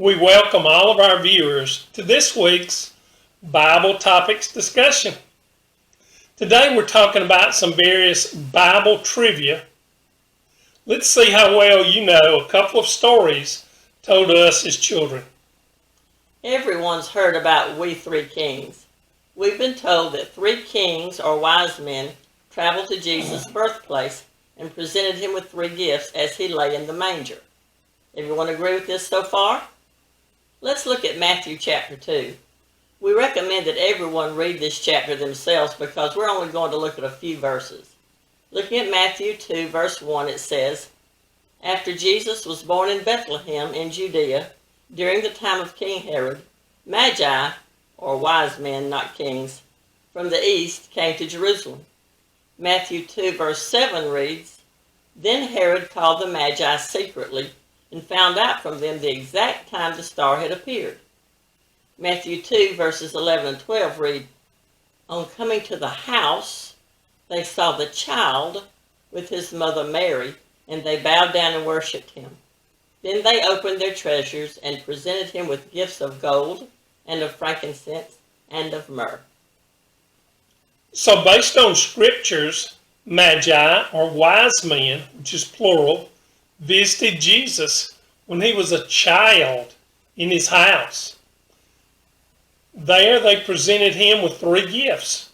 We welcome all of our viewers to this week's Bible Topics discussion. Today we're talking about some various Bible trivia. Let's see how well you know a couple of stories told to us as children. Everyone's heard about we three kings. We've been told that three kings or wise men traveled to Jesus' birthplace and presented him with three gifts as he lay in the manger. Everyone agree with this so far? Let's look at Matthew chapter 2. We recommend that everyone read this chapter themselves because we're only going to look at a few verses. Looking at Matthew 2 verse 1, it says, "After Jesus was born in Bethlehem in Judea, during the time of King Herod, Magi, or wise men, not kings, from the east came to Jerusalem." Matthew 2 verse 7 reads, "Then Herod called the Magi secretly and found out from them the exact time the star had appeared." Matthew 2 verses 11 and 12 read, "On coming to the house, they saw the child with his mother Mary, and they bowed down and worshipped him. Then they opened their treasures and presented him with gifts of gold and of frankincense and of myrrh." So based on scriptures, Magi, or wise men, which is plural, visited Jesus when he was a child in his house. There they presented him with three gifts.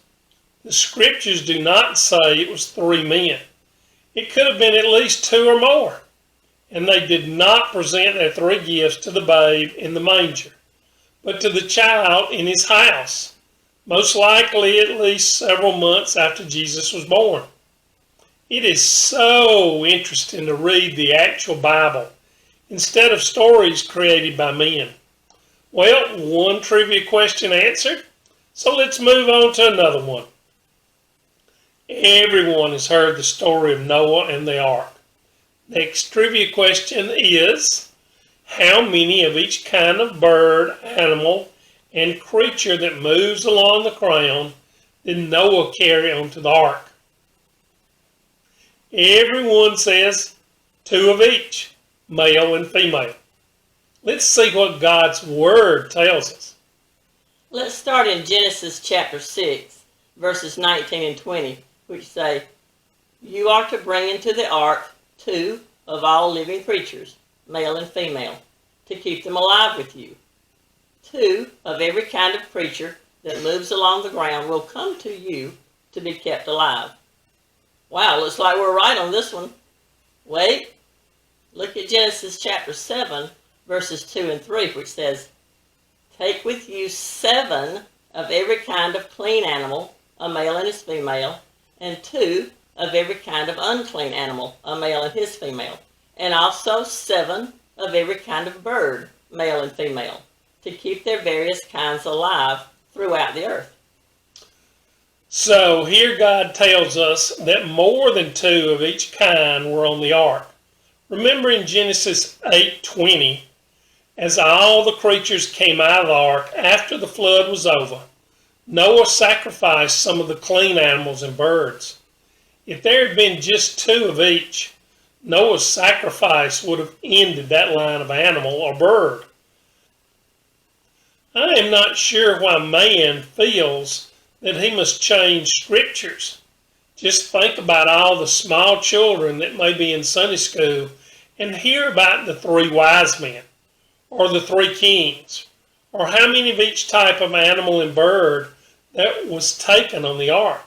The scriptures do not say it was three men. It could have been at least two or more. And they did not present their three gifts to the babe in the manger, but to the child in his house, most likely at least several months after Jesus was born. It is so interesting to read the actual Bible instead of stories created by men. Well, one trivia question answered, so let's move on to another one. Everyone has heard the story of Noah and the ark. Next trivia question is, how many of each kind of bird, animal, and creature that moves along the ground did Noah carry onto the ark? Everyone says two of each, male and female. Let's see what God's Word tells us. Let's start in Genesis chapter 6, verses 19 and 20, which say, "You are to bring into the ark 2 of all living creatures, male and female, to keep them alive with you. 2 of every kind of creature that moves along the ground will come to you to be kept alive." Wow, looks like we're right on this one. Wait, look at Genesis chapter 7, verses 2 and 3, which says, "Take with you 7 of every kind of clean animal, a male and his female, and 2 of every kind of unclean animal, a male and his female, and also 7 of every kind of bird, male and female, to keep their various kinds alive throughout the earth." So here God tells us that more than 2 of each kind were on the ark. Remember in Genesis 8:20, as all the creatures came out of the ark after the flood was over, Noah sacrificed some of the clean animals and birds. If there had been just 2 of each, Noah's sacrifice would have ended that line of animal or bird. I am not sure why man feels that he must change scriptures. Just think about all the small children that may be in Sunday school and hear about the 3 wise men, or the 3 kings, or how many of each type of animal and bird that was taken on the ark.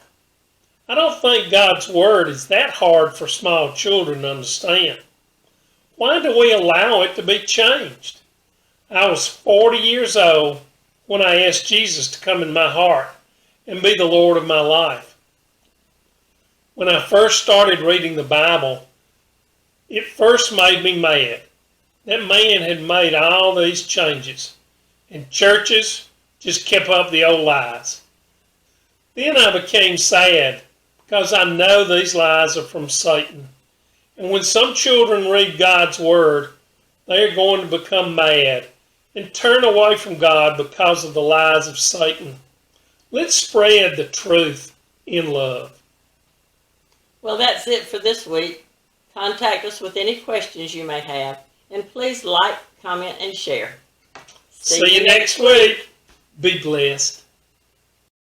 I don't think God's Word is that hard for small children to understand. Why do we allow it to be changed? I was 40 years old when I asked Jesus to come in my heart and be the Lord of my life. When I first started reading the Bible, it first made me mad. That man had made all these changes, and churches just kept up the old lies. Then I became sad because I know these lies are from Satan. And when some children read God's Word, they are going to become mad and turn away from God because of the lies of Satan. Let's spread the truth in love. Well, that's it for this week. Contact us with any questions you may have, and please like, comment, and share. See you next week. Be blessed.